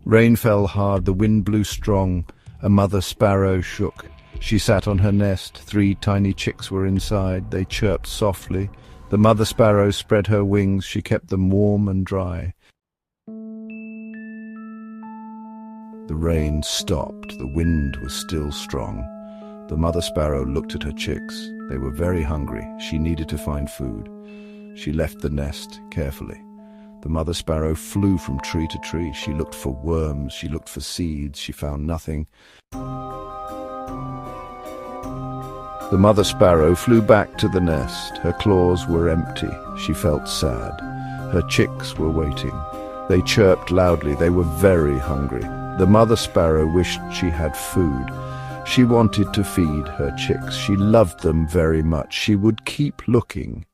Rain fell hard, the wind blew strong. A mother sparrow shook. She sat on her nest. 3 tiny chicks were inside. They chirped softly. The mother sparrow spread her wings. She kept them warm and dry. The rain stopped. The wind was still strong. The mother sparrow looked at her chicks. They were very hungry. She needed to find food. She left the nest carefully. The mother sparrow flew from tree to tree. She looked for worms. She looked for seeds. She found nothing. The mother sparrow flew back to the nest. Her claws were empty. She felt sad. Her chicks were waiting. They chirped loudly. They were very hungry. The mother sparrow wished she had food. She wanted to feed her chicks. She loved them very much. She would keep looking